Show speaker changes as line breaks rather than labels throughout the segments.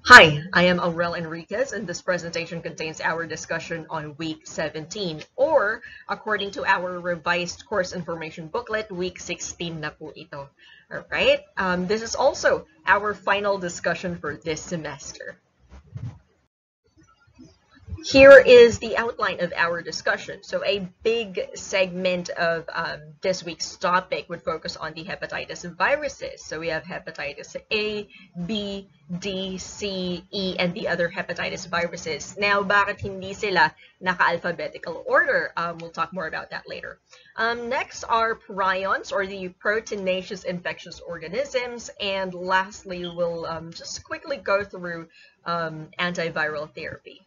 Hi, I am Aurel Enriquez, and this presentation contains our discussion on week 17, or according to our revised course information booklet, week 16 na po ito. Alright, this is also our final discussion for this semester. Here is the outline of our discussion. So a big segment of this week's topic would focus on the hepatitis viruses. So we have hepatitis A, B, D, C, E, and the other hepatitis viruses. Now, bakit hindi sila naka-alphabetical order? We'll talk more about that later. Next are prions, or the proteinaceous infectious organisms. And lastly, we'll just quickly go through antiviral therapy.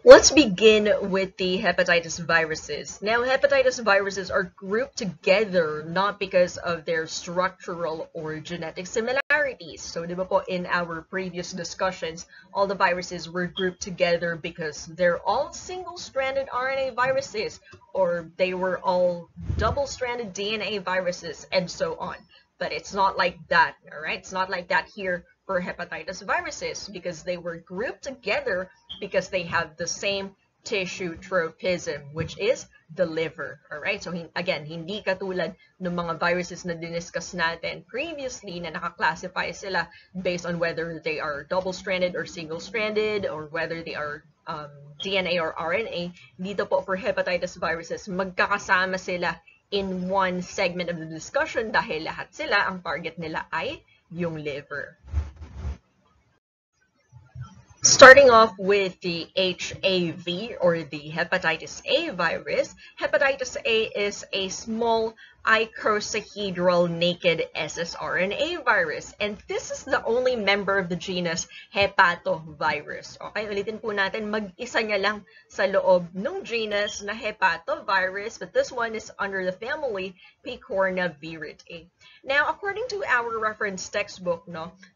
Let's begin with the hepatitis viruses. Now, hepatitis viruses are grouped together not because of their structural or genetic similarities. So, di ba po, in our previous discussions, all the viruses were grouped together because they're all single-stranded RNA viruses, or they were all double-stranded DNA viruses, and so on. But it's not like that, all right? It's not like that here for hepatitis viruses because they were grouped together because they have the same tissue tropism, which is the liver. Alright, so again, hindi katulad ng mga viruses na diniscuss natin previously na naka-classify sila based on whether they are double-stranded or single-stranded or whether they are DNA or RNA. Dito po for hepatitis viruses, magkakasama sila in one segment of the discussion dahil lahat sila, ang target nila ay yung liver. Starting off with the HAV, or the hepatitis A virus, hepatitis A is a small icosahedral naked ssRNA virus, and this is the only member of the genus Hepatovirus. Okay, ulitin po natin, mag-isa niya lang sa loob ng genus na Hepatovirus, but this one is under the family Picornaviridae. Now, according to our reference textbook,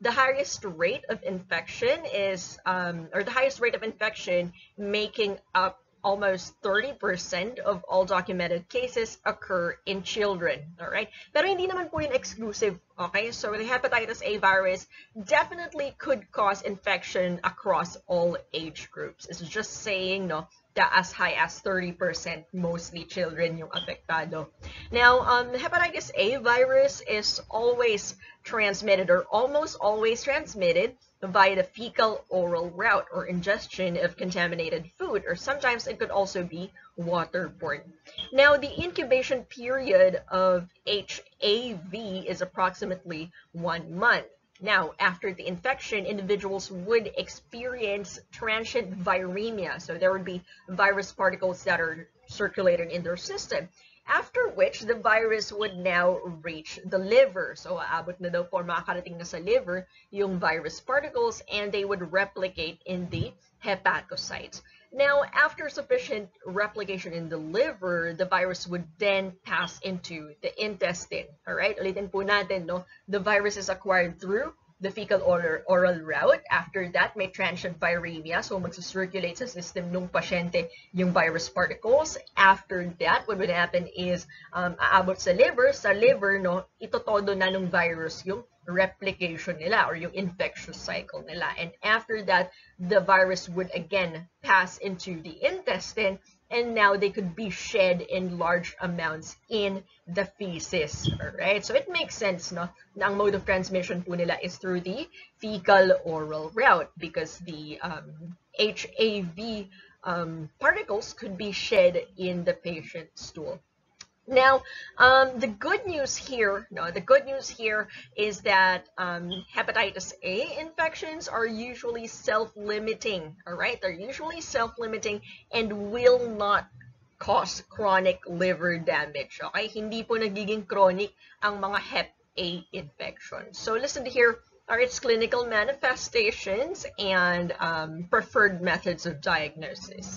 the highest rate of infection is, or the highest rate of infection making up almost 30% of all documented cases occur in children, all right? Pero hindi naman po yun exclusive, okay? So the hepatitis A virus definitely could cause infection across all age groups. It's just saying, that as high as 30%, mostly children yung apektado. Now, hepatitis A virus is always transmitted, or almost always transmitted, via the fecal oral route or ingestion of contaminated food, or sometimes it could also be waterborne. Now, the incubation period of HAV is approximately 1 month. Now, after the infection, individuals would experience transient viremia. So there would be virus particles that are circulating in their system. After which, the virus would now reach the liver. So, aabot na daw po, makakarating na sa liver yung virus particles, and they would replicate in the hepatocytes. Now, after sufficient replication in the liver, the virus would then pass into the intestine. All right? Ulitin po natin, the virus is acquired through the fecal oral route. After that, may transient viremia. So, magsa-circulate sa system ng pasyente yung virus particles. After that, what would happen is, aabot sa liver. Sa liver, itotodo na ng virus yung replication nila or yung infectious cycle nila. And after that, the virus would again pass into the intestine, and now they could be shed in large amounts in the feces. Alright? So it makes sense, na ang mode of transmission po nila is through the fecal oral route because the HAV particles could be shed in the patient's stool. Now, the good news here is that hepatitis A infections are usually self-limiting, all right? They're usually self-limiting and will not cause chronic liver damage, okay? Hindi po nagiging chronic ang mga Hep A infections. So, listen to here are its clinical manifestations and preferred methods of diagnosis.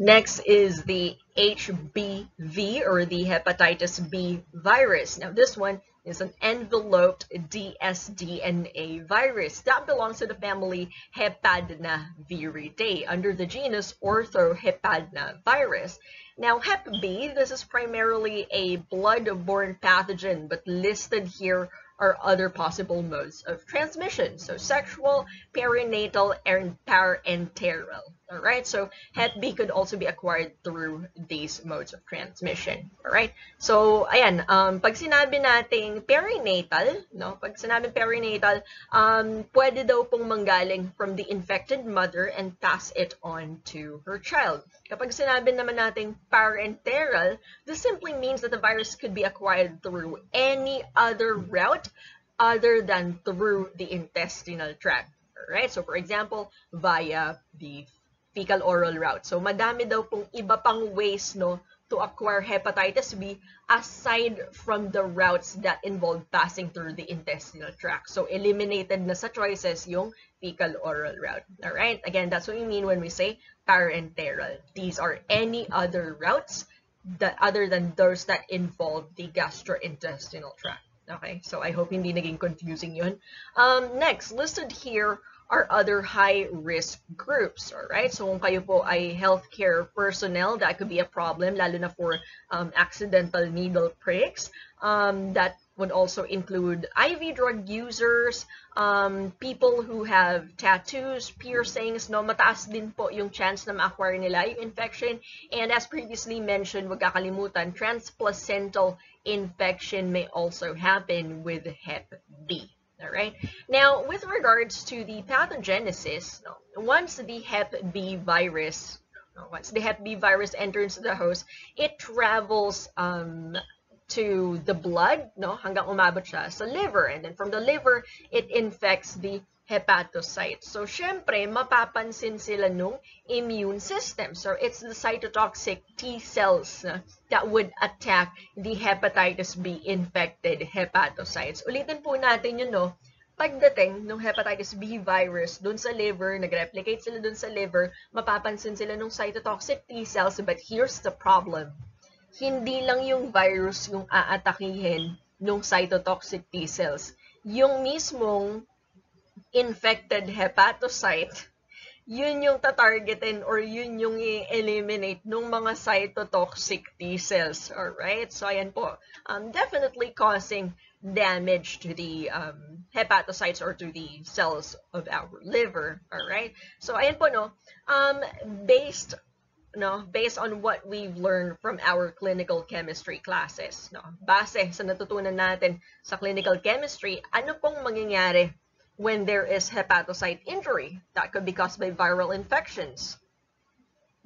Next is the HBV or the hepatitis B virus. Now this one is an enveloped dsDNA virus that belongs to the family Hepadnaviridae under the genus Orthohepadnavirus. Now Hep B, this is primarily a blood-borne pathogen, but listed here are other possible modes of transmission. So sexual, perinatal, and parenteral. Alright, so Hep B could also be acquired through these modes of transmission. Alright, so ayan, pag sinabi nating perinatal, no? Pag sinabi perinatal, pwede daw pong manggaling from the infected mother and pass it on to her child. Kapag sinabi naman nating parenteral, this simply means that the virus could be acquired through any other route other than through the intestinal tract. Alright, so for example, via the fecal oral route. So madami daw pong iba pang ways, no, to acquire hepatitis B aside from the routes that involve passing through the intestinal tract. So eliminated na sa choices yung fecal oral route. Alright, again, that's what we mean when we say parenteral. These are any other routes that other than those that involve the gastrointestinal tract. Okay, so I hope hindi naging confusing yun. Next, listed here are other high-risk groups, alright? So kung kayo po ay healthcare personnel, that could be a problem, lalo na for accidental needle pricks. That would also include IV drug users, people who have tattoos, piercings, no? Mataas din po yung chance na ma-acquire nila yung infection. And as previously mentioned, wag kakalimutan, transplacental infection may also happen with Hep B. Alright. Now, with regards to the pathogenesis, once the Hep B virus enters the host, it travels to the blood, no, hanggang umabot siya sa liver, and then from the liver, it infects the hepatocytes. So, syempre, mapapansin sila nung immune system. So, it's the cytotoxic T cells that would attack the hepatitis B infected hepatocytes. Ulitin po natin yun, no? Pagdating ng hepatitis B virus dun sa liver, nag-replicate sila dun sa liver, mapapansin sila nung cytotoxic T cells. But here's the problem. Hindi lang yung virus yung aatakihin nung cytotoxic T cells. Yung mismong infected hepatocyte, yun yung tatargetin or yun yung i-eliminate ng mga cytotoxic T cells. Alright? So, ayan po. Definitely causing damage to the hepatocytes or to the cells of our liver. Alright? So, ayan po, no? Based on what we've learned from our clinical chemistry classes, no? Base sa natutunan natin sa clinical chemistry, ano pong mangyayari when there is hepatocyte injury that could be caused by viral infections?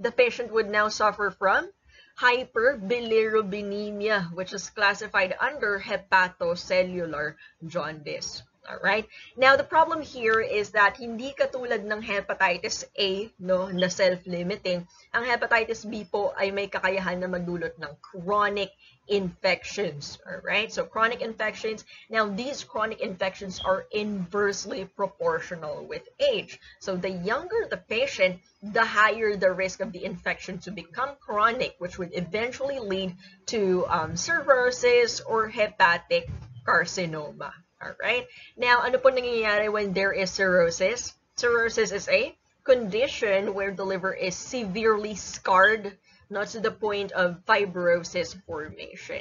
The patient would now suffer from hyperbilirubinemia, which is classified under hepatocellular jaundice. Alright? Now, the problem here is that hindi katulad ng hepatitis A, no, na self-limiting, ang hepatitis B po ay may kakayahan na magdulot ng chronic infections. Alright? So, chronic infections. Now, these chronic infections are inversely proportional with age. So, the younger the patient, the higher the risk of the infection to become chronic, which would eventually lead to cirrhosis or hepatic carcinoma. Alright? Now, ano po nangyayari when there is cirrhosis? Cirrhosis is a condition where the liver is severely scarred, not to the point of fibrosis formation.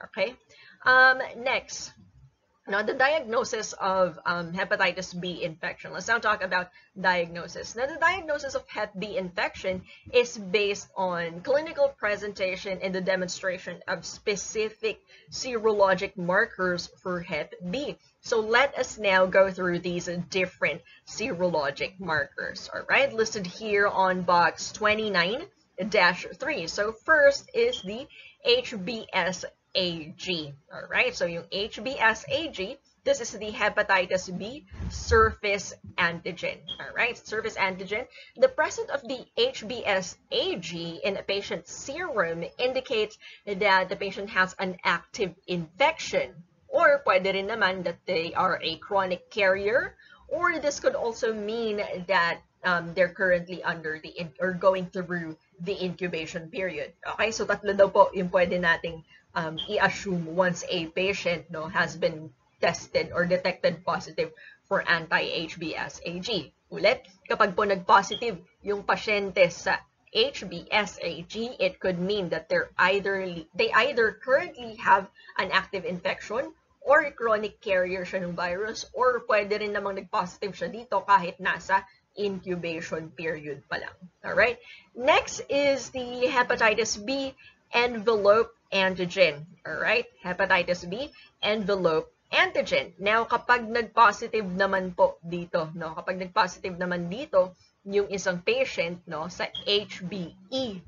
Okay? Next. Now, the diagnosis of hepatitis B infection. Let's now talk about diagnosis. Now, the diagnosis of Hep B infection is based on clinical presentation and the demonstration of specific serologic markers for Hep B. So, let us now go through these different serologic markers. All right, listed here on box 29-3. So, first is the HBsAg. Alright, so yung HBsAg, this is the hepatitis B surface antigen. Alright, surface antigen. The presence of the HBsAg in a patient's serum indicates that the patient has an active infection. Or pwede rin naman that they are a chronic carrier. Or this could also mean that they're currently under or going through the incubation period. Okay, so tatlo daw po yung pwede nating i-assume once a patient has been tested or detected positive for anti-HBsAg. Ulit, kapag po nag-positive yung pasyente sa HBsAg, it could mean that they either currently have an active infection or chronic carrier siya ng virus, or pwede rin namang nag-positive siya dito kahit nasa incubation period pa lang. Alright? Next is the hepatitis B envelope antigen. Alright? Hepatitis B envelope antigen. Now, kapag nag-positive naman po dito, kapag nag-positive naman dito, yung isang patient sa HBeAg,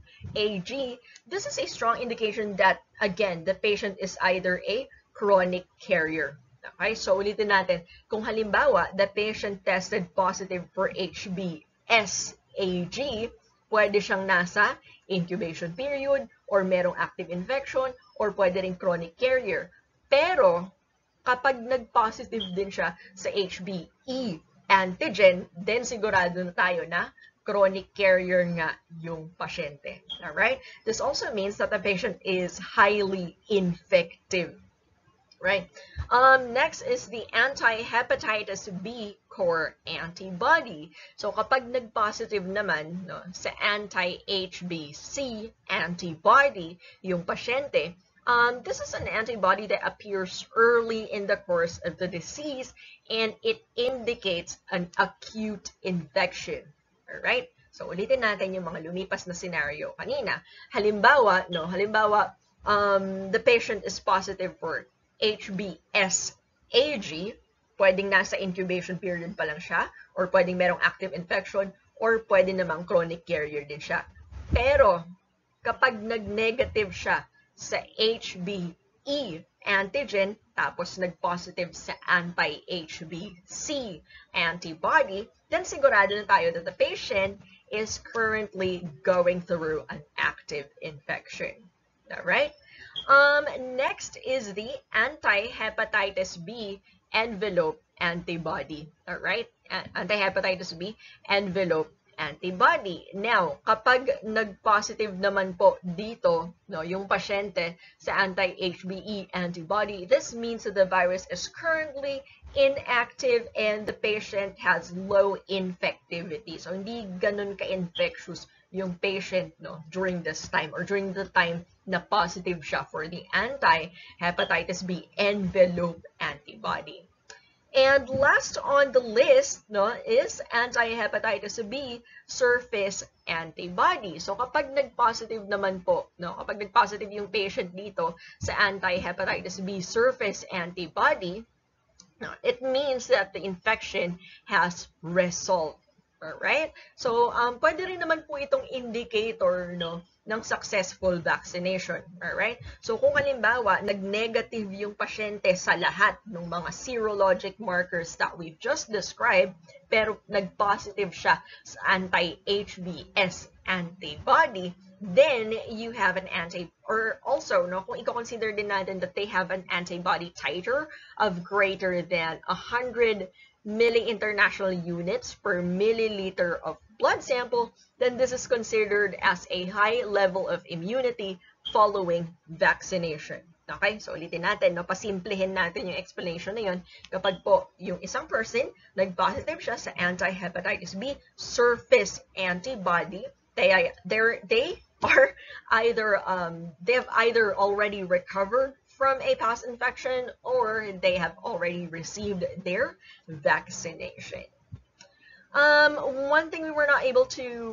this is a strong indication that, again, the patient is either a chronic carrier. Okay, so ulitin natin, kung halimbawa, the patient tested positive for HBsAg, pwede siyang nasa incubation period, or merong active infection, or pwede rin chronic carrier. Pero, kapag nag-positive din siya sa HBe antigen, then sigurado na tayo na chronic carrier nga yung pasyente. Alright? This also means that the patient is highly infective. Right. Next is the anti-hepatitis B core antibody. So kapag nag-positive naman sa anti-HBc antibody yung pasyente, this is an antibody that appears early in the course of the disease, and it indicates an acute infection. Alright? So ulitin natin yung mga lumipas na scenario kanina. Halimbawa, the patient is positive for HBsAg, pwedeng nasa incubation period pa lang siya, or pwedeng merong active infection, or pwede namang chronic carrier din siya. Pero, kapag nag-negative siya sa HBe antigen, tapos nag-positive sa anti-HBc antibody, then sigurado na tayo that the patient is currently going through an active infection. Alright? Next is the anti-hepatitis B envelope antibody. Alright? Anti-hepatitis B envelope antibody. Now, kapag nag-positive naman po dito, yung pasyente sa anti-HBe antibody, this means that the virus is currently inactive and the patient has low infectivity. So, hindi ganun ka-infectious yung patient during this time, or during the time na positive siya for the anti-hepatitis B envelope antibody. And last on the list is anti-hepatitis B surface antibody. So kapag nag-positive naman po, kapag nag-positive yung patient dito sa anti-hepatitis B surface antibody, it means that the infection has resolved. Alright? So, pwede rin naman po itong indicator ng successful vaccination. Alright? So, kung halimbawa, nag-negative yung pasyente sa lahat ng mga serologic markers that we've just described, pero nag-positive siya sa anti-HBs antibody, then you have an kung i-consider din natin that they have an antibody titer of greater than 100 milli-international units per milliliter of blood sample, then this is considered as a high level of immunity following vaccination. Okay? So, ulitin natin, pasimplehin natin yung explanation na yun. Kapag po yung isang person, nag-positive siya sa anti-hepatitis B surface antibody, they have either already recovered from a past infection, or they have already received their vaccination. One thing we were not able to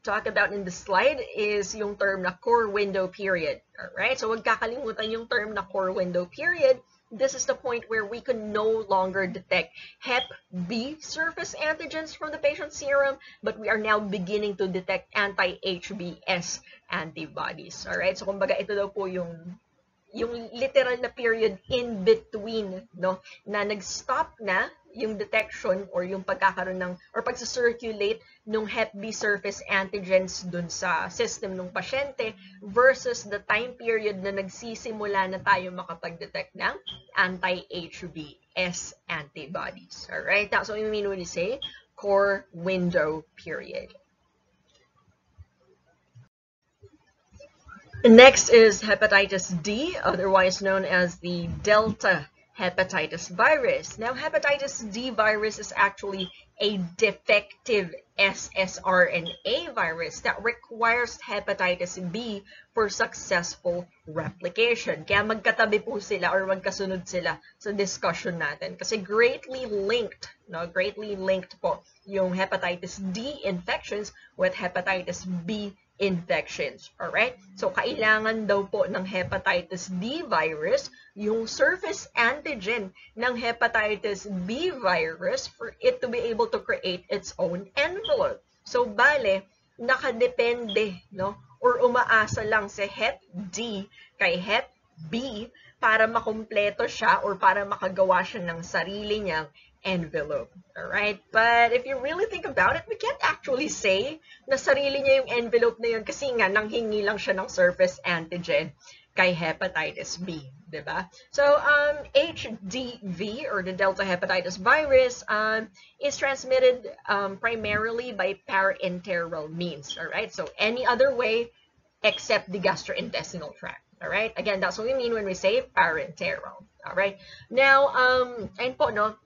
talk about in the slide is yung term na core window period. Alright, so huwag kakalimutan yung term na core window period. This is the point where we can no longer detect Hep B surface antigens from the patient's serum, but we are now beginning to detect anti-HBs antibodies. Alright, so kumbaga ito daw po yung literal na period in between, na nag-stop na yung detection or yung pagkakaroon ng or pagsa-circulate ng Hep B surface antigens dun sa system ng pasyente versus the time period na nagsisimula na tayo makapag-detect ng anti-HBs antibodies. Alright? That's what we mean when we say core window period. Next is hepatitis D, otherwise known as the Delta hepatitis virus. Now, hepatitis D virus is actually a defective ssRNA virus that requires hepatitis B for successful replication. Kaya magkatabi po sila or magkasunod sila sa discussion natin kasi greatly linked, no? Greatly linked po yung hepatitis D infections with hepatitis B infections. Alright? So, kailangan daw po ng hepatitis D virus yung surface antigen ng hepatitis B virus for it to be able to create its own envelope. So, bale, nakadepende, no? Or umaasa lang si Hep D kay Hep B para makumpleto siya or para makagawa siya ng sarili niyang envelope. Alright? But if you really think about it, we can't actually say na sarili niya yung envelope na yun kasi nga nanghingi lang siya ng surface antigen kay hepatitis B. Diba? So, HDV or the Delta hepatitis virus is transmitted primarily by parenteral means. Alright? So, any other way except the gastrointestinal tract. Alright? Again, that's what we mean when we say parenteral. Alright? Now, ayun po, no?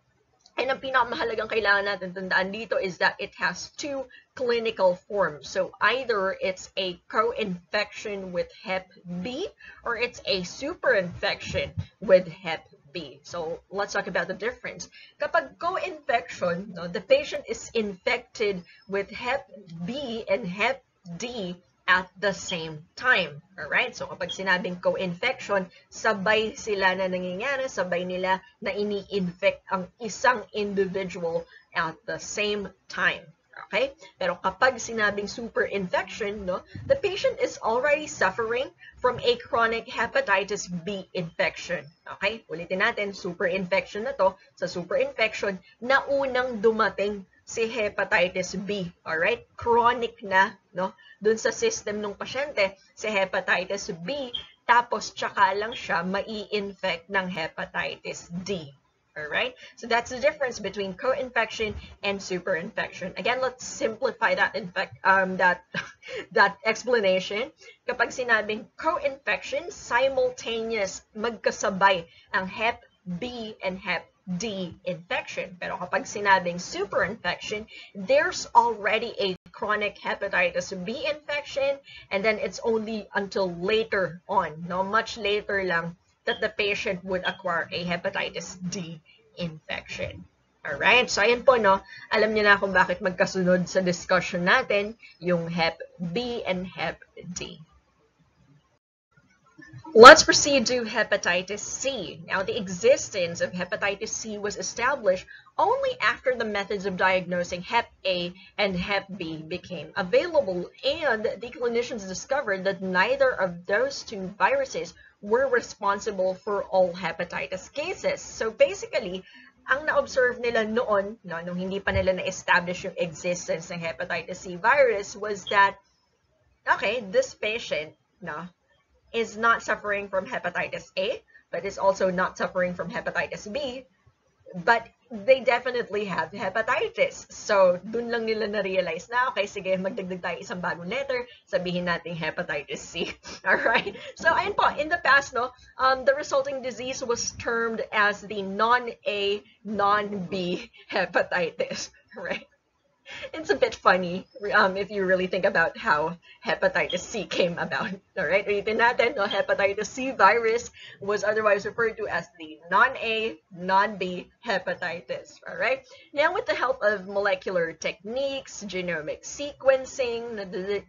And ang pinakamahalagang kailangan natin tandaan dito is that it has two clinical forms. So either it's a co-infection with Hep B or it's a superinfection with Hep B. So let's talk about the difference. Kapag co-infection, no, the patient is infected with Hep B and Hep D at the same time. Alright? So, kapag sinabing co-infection, sabay sila na nangyayari, sabay nila na ini-infect ang isang individual at the same time. Okay? Pero kapag sinabing superinfection, no, the patient is already suffering from a chronic hepatitis B infection. Okay? Ulitin natin, superinfection na to. Sa superinfection, na unang dumating si hepatitis B. Alright? Chronic na, no? Dun sa system ng pasyente, si hepatitis B, tapos tsaka lang siya mai-infect ng hepatitis D. Alright? So that's the difference between co-infection and superinfection. Again, let's simplify that that explanation. Kapag sinabing co-infection, simultaneous, magkasabay ang Hep B and Hep D infection. Pero kapag sinabing superinfection, there's already a chronic hepatitis B infection and then it's only until later on, no, much later lang, that the patient would acquire a hepatitis D infection. Alright? So, ayan po, no? Alam niyo na kung bakit magkasunod sa discussion natin yung Hep B and Hep D. Let's proceed to hepatitis C. Now, the existence of hepatitis C was established only after the methods of diagnosing Hep A and Hep B became available, and the clinicians discovered that neither of those two viruses were responsible for all hepatitis cases. So basically, ang na-observe nila noon, no, nung hindi pa nila na-establish yung existence ng hepatitis C virus, was that, okay, this patient, no, is not suffering from hepatitis A, but is also not suffering from hepatitis B, but they definitely have hepatitis. So, dun lang nila na-realize na, okay, sige, magdagdag tayo isang bagong letter, sabihin natin hepatitis C. Alright? So, ayun po, in the past, no, the resulting disease was termed as the non-A, non-B hepatitis. Right? It's a bit funny if you really think about how hepatitis C came about. All right, ulitin natin, no? Hepatitis C virus was otherwise referred to as the non-A, non-B hepatitis. All right. Now, with the help of molecular techniques, genomic sequencing,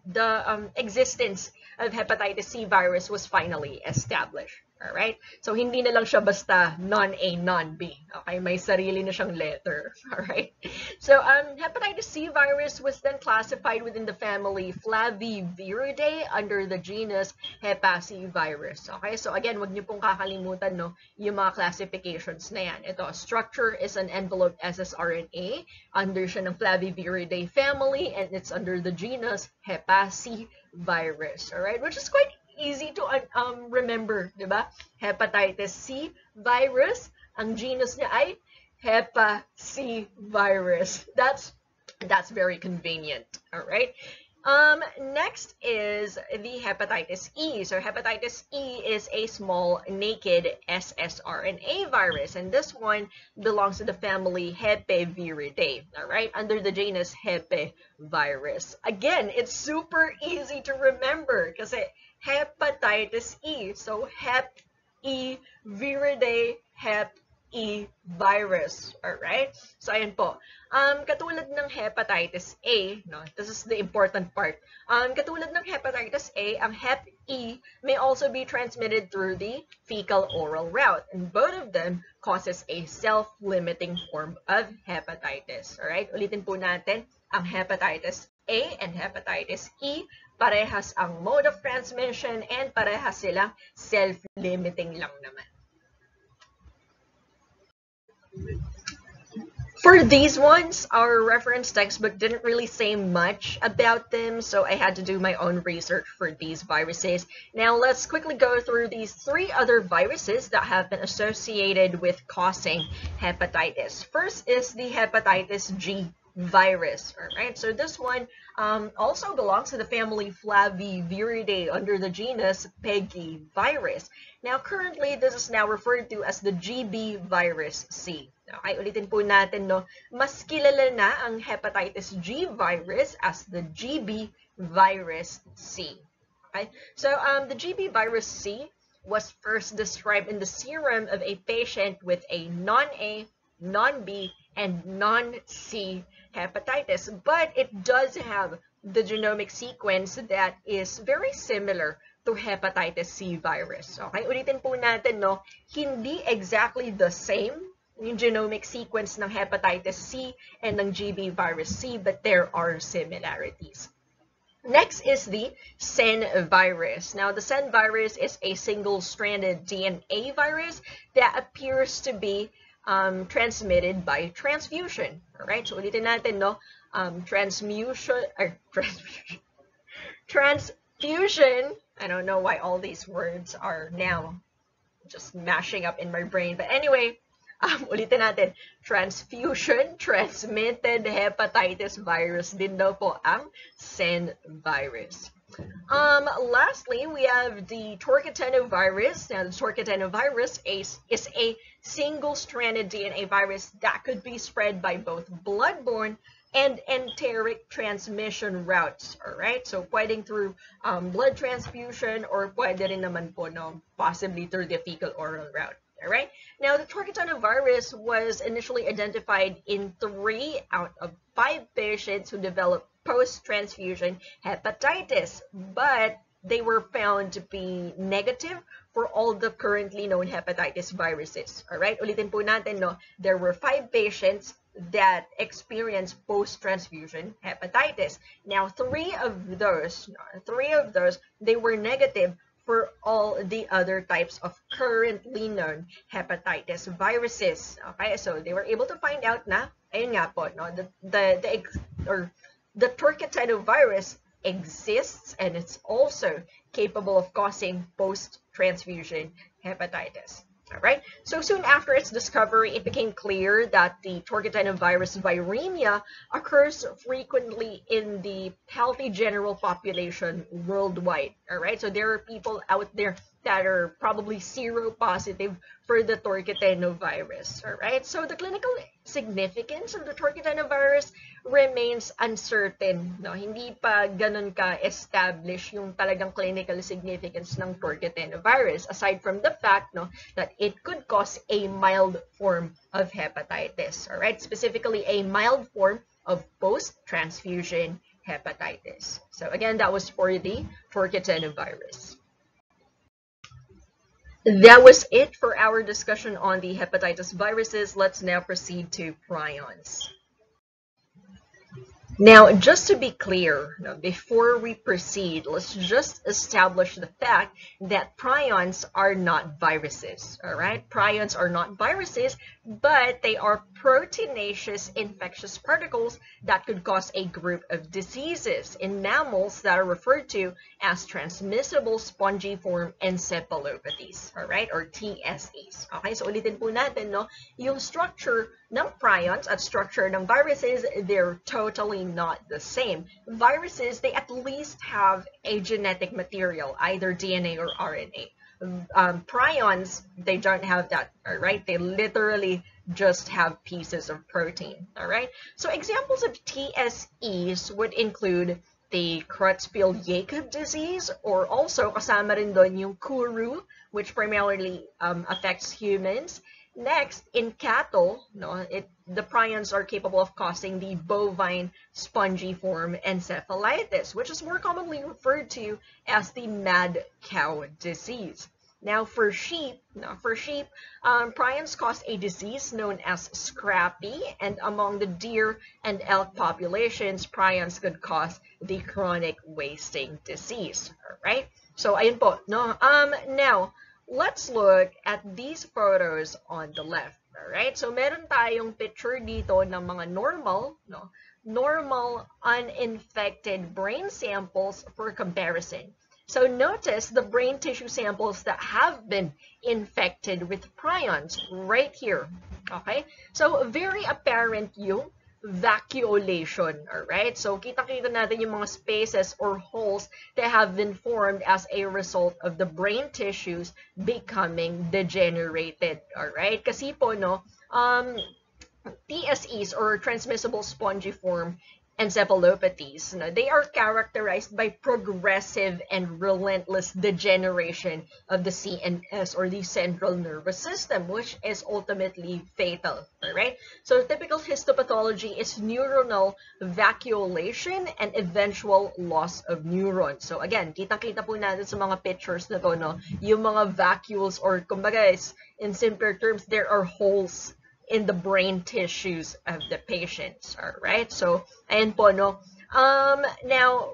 the existence of hepatitis C virus was finally established. Alright? So, hindi na lang siya basta non-A, non-B. Okay? May sarili na siyang letter. Alright? So, hepatitis C virus was then classified within the family Flaviviridae under the genus Hepacivirus. Okay? So, again, wag niyo pong kakalimutan, no, yung mga classifications na yan. Ito, structure is an envelope ssRNA. Under siya ng Flaviviridae family, and it's under the genus Hepacivirus. Alright? Which is quite easy to remember, di ba? Hepatitis C virus, ang genus niya ay Hepacivirus. That's That's very convenient. All right. Next is the hepatitis E. So hepatitis E is a small naked ssRNA virus, and this one belongs to the family Hepaviridae, all right, under the genus Hepavirus. Again, it's super easy to remember kasi hepatitis E. So Hep E viridae, Hep E virus. Alright? So, ayan po. Katulad ng hepatitis A, no? This is the important part. Katulad ng hepatitis A, ang Hep E may also be transmitted through the fecal-oral route. And both of them causes a self-limiting form of hepatitis. Alright? Ulitin po natin, ang hepatitis A and hepatitis E, parehas ang mode of transmission and parehas silang self-limiting lang naman. For these ones, our reference textbook didn't really say much about them, so I had to do my own research for these viruses. Now let's quickly go through these 3 other viruses that have been associated with causing hepatitis. First is the hepatitis G virus. All right, so this one also belongs to the family Flaviviridae under the genus Pegivirus. Now, currently, this is now referred to as the GB virus C. Okay, ulitin po natin, no? Mas kilala na ang hepatitis G virus as the GB virus C. Okay, so the GB virus C was first described in the serum of a patient with a non-A, non-B, and non-C hepatitis, but it does have the genomic sequence that is very similar to hepatitis C virus. Okay, ulitin po natin, no, hindi exactly the same yung genomic sequence ng hepatitis C and ng GB virus C, but there are similarities. Next is the SEN virus. Now, the SEN virus is a single-stranded DNA virus that appears to be transmitted by transfusion. All right, so ulitin natin, no, transfusion. I don't know why all these words are now just mashing up in my brain, but anyway, ulitin natin, transfusion transmitted hepatitis virus din daw po ang SEN virus. Lastly, we have the torquetenovirus. Now, the torquetenovirus is a single-stranded DNA virus that could be spread by both bloodborne and enteric transmission routes. Alright? So, pwedeng through blood transfusion or pwede rin naman po, no, possibly through the fecal-oral route. Alright? Now, the torquetenovirus was initially identified in 3 out of 5 patients who developed post-transfusion hepatitis, but they were found to be negative for all the currently known hepatitis viruses. Alright? Ulitin po natin, no? There were 5 patients that experienced post-transfusion hepatitis. Now, 3 of those, they were negative for all the other types of currently known hepatitis viruses. Okay, so they were able to find out na, ayun nga po, no, the torquetenovirus exists and it's also capable of causing post-transfusion hepatitis. All right. So soon after its discovery, it became clear that the torquetenovirus viremia occurs frequently in the healthy general population worldwide. All right. So there are people out there that are probably seropositive for the torquetenovirus. All right. So the clinical significance of the torquetenovirus remains uncertain. No, hindi pa ganun ka-establish yung talagang clinical significance ng torquetenovirus, aside from the fact, no, that it could cause a mild form of hepatitis. All right, specifically a mild form of post-transfusion hepatitis. So again, that was for the torquetenovirus. That was it for our discussion on the hepatitis viruses. Let's now proceed to prions. Now, just to be clear, before we proceed, let's just establish the fact that prions are not viruses, all right? Prions are not viruses, but they are proteinaceous infectious particles that could cause a group of diseases in mammals that are referred to as transmissible spongiform encephalopathies, all right? Or TSEs. Okay, so ulitin po natin, no? Yung structure ng prions at structure ng viruses, they're totally not the same. Viruses, they at least have a genetic material, either DNA or RNA. Prions, they don't have that, all right? They literally just have pieces of protein, all right? So examples of TSEs would include the Creutzfeldt-Jakob disease, or also kasama rin doon yung Kuru, which primarily affects humans. Next, in cattle, the prions are capable of causing the bovine spongiform encephalitis, which is more commonly referred to as the mad cow disease. Now, for sheep, prions cause a disease known as scrappy, and among the deer and elk populations, prions could cause the chronic wasting disease. All right? So, ayun po, no? Now, let's look at these photos on the left. All right? So, meron tayong picture dito ng mga normal uninfected brain samples for comparison. So notice the brain tissue samples that have been infected with prions right here. Okay? So very apparent yung vacuolation, all right? So kita-kita natin yung mga spaces or holes that have been formed as a result of the brain tissues becoming degenerated, all right? Kasi po, TSEs, or transmissible spongiform encephalopathies, they are characterized by progressive and relentless degeneration of the CNS, or the central nervous system, which is ultimately fatal. All right? So typical histopathology is neuronal vacuolation and eventual loss of neurons. So again, kitang-kita po natin sa mga pictures na to, yung mga vacuoles, or kumbaga, in simpler terms, there are holes in the brain tissues of the patients, all right? So, ayan po, now,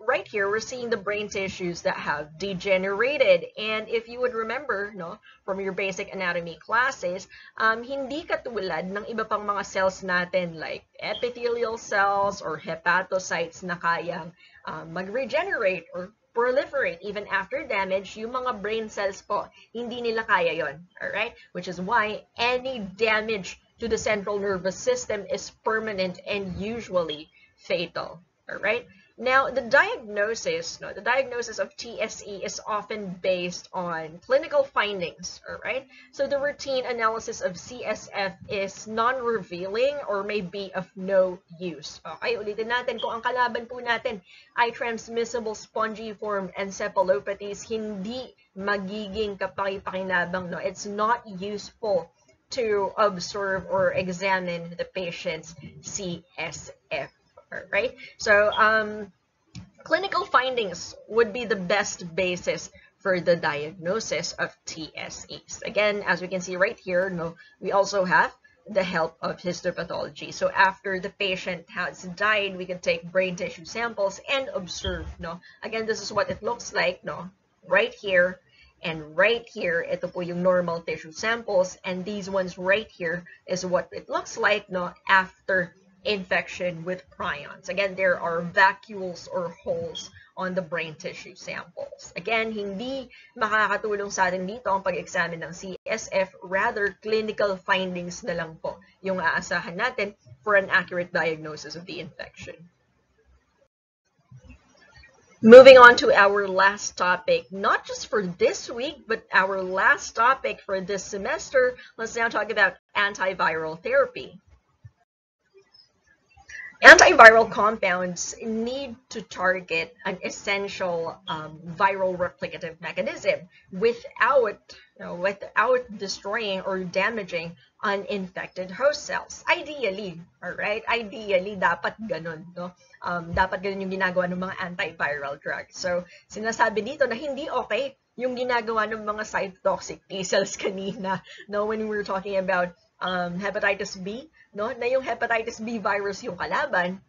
right here, we're seeing the brain tissues that have degenerated. And if you would remember, from your basic anatomy classes, hindi katulad ng iba pang mga cells natin like epithelial cells or hepatocytes na kayang mag-regenerate or proliferate even after damage. Yung mga brain cells po, hindi nila kaya yon, all right? Which is why any damage to the central nervous system is permanent and usually fatal. All right. Now, the diagnosis of TSE is often based on clinical findings. All right. So the routine analysis of CSF is non-revealing or may be of no use. Okay, ulitin natin, kung ang kalaban po natin ay transmissible spongiform encephalopathies, hindi magiging kapaki-pakinabang. It's not useful to observe or examine the patient's CSF, right? So clinical findings would be the best basis for the diagnosis of TSEs. Again, as we can see right here, we also have the help of histopathology. So after the patient has died, we can take brain tissue samples and observe. Again, this is what it looks like. Right here. And right here, ito po yung normal tissue samples, and these ones right here is what it looks like after infection with prions. Again, there are vacuoles or holes on the brain tissue samples. Again, hindi makakatulong sa atin dito ang pag-examine ng CSF, rather clinical findings na lang po yung aasahan natin for an accurate diagnosis of the infection. Moving on to our last topic, not just for this week, but our last topic for this semester, let's now talk about antiviral therapy. Antiviral compounds need to target an essential viral replicative mechanism without destroying or damaging uninfected host cells. Ideally, all right? Ideally, dapat ganun, dapat ganun yung ginagawa ng mga antiviral drugs. So, sinasabi dito na hindi okay yung ginagawa ng mga cytotoxic T cells kanina, when we were talking about hepatitis B, na yung hepatitis B virus yung kalaban,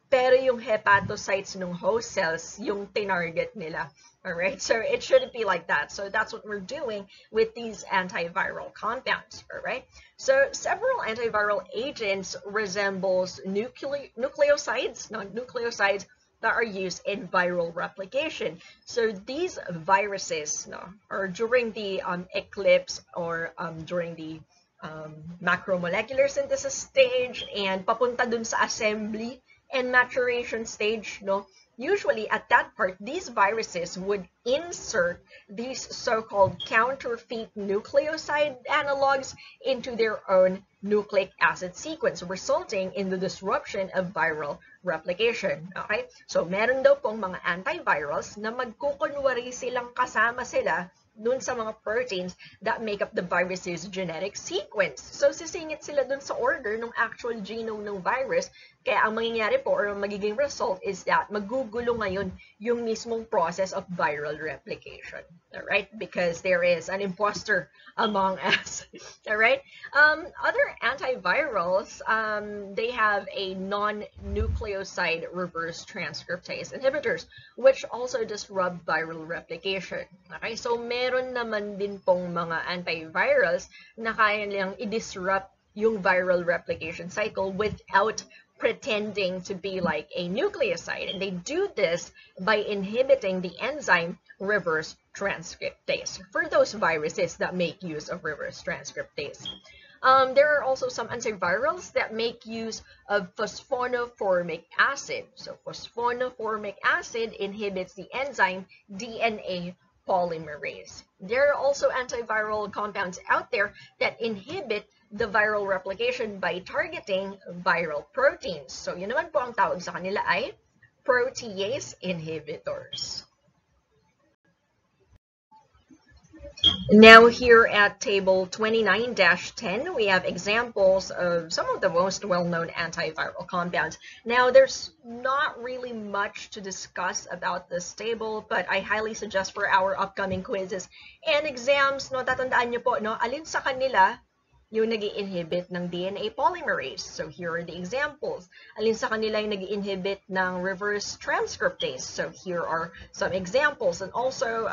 pero yung hepatocytes ng host cells yung tinarget nila. Alright, so it shouldn't be like that. So that's what we're doing with these antiviral compounds, alright? So several antiviral agents resembles nucleosides, non-nucleosides, that are used in viral replication. So these viruses, or during the eclipse or during the macromolecular synthesis stage and papunta dun sa assembly and maturation stage, usually at that part, these viruses would insert these so-called counterfeit nucleoside analogs into their own nucleic acid sequence, resulting in the disruption of viral replication. Okay? So, meron daw pong mga antivirals na magkukunwari silang kasama sila dun sa mga proteins that make up the virus's genetic sequence. So, sisingit sila dun sa order ng actual genome ng virus. Kaya ang mangyayari po or ang magiging result is that magugulo ngayon yung mismong process of viral replication. Alright? Because there is an imposter among us. Alright? Other antivirals, they have a non-nucleoside reverse transcriptase inhibitors, which also disrupt viral replication. Okay? So, meron naman din pong mga antivirals na kaya nilang i-disrupt yung viral replication cycle without pretending to be like a nucleoside. And they do this by inhibiting the enzyme reverse transcriptase for those viruses that make use of reverse transcriptase. There are also some antivirals that make use of phosphonoformic acid. So phosphonoformic acid inhibits the enzyme DNA polymerase. There are also antiviral compounds out there that inhibit the viral replication by targeting viral proteins. So, yun naman po ang tawag sa kanila ay protease inhibitors. Now here at table 29-10, we have examples of some of the most well-known antiviral compounds. Now there's not really much to discuss about this table, but I highly suggest for our upcoming quizzes and exams, tatandaan nyo po, alin sa kanila yung nag-i-inhibit ng DNA polymerase. So here are the examples. Alin sa kanila yung nag-i-inhibit ng reverse transcriptase. So here are some examples. And also,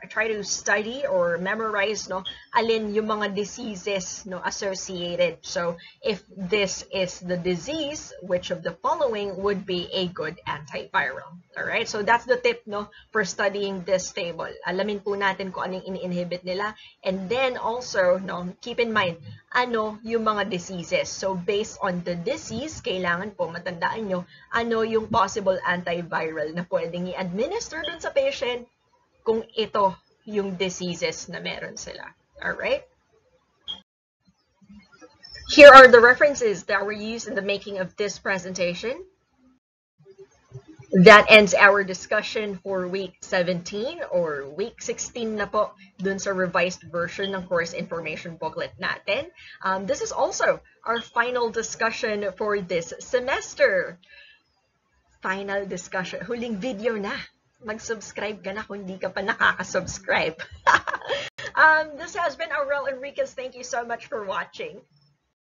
try to study or memorize alin yung mga diseases associated. So if this is the disease, which of the following would be a good antiviral? Alright, so that's the tip for studying this table. Alamin po natin kung anong ini-inhibit nila, and then also keep in mind ano yung mga diseases. So based on the disease, kailangan po matandaan nyo ano yung possible antiviral na pwedeng i-administer dun sa patient kung ito yung diseases na meron sila. Alright? Here are the references that were used in the making of this presentation. That ends our discussion for week 17 or week 16 na po dun sa revised version ng course information booklet natin. This is also our final discussion for this semester. Final discussion. Huling video na. Mag-subscribe ka na kung hindi ka pa nakaka-subscribe. This has been Aurel Enriquez. Thank you so much for watching.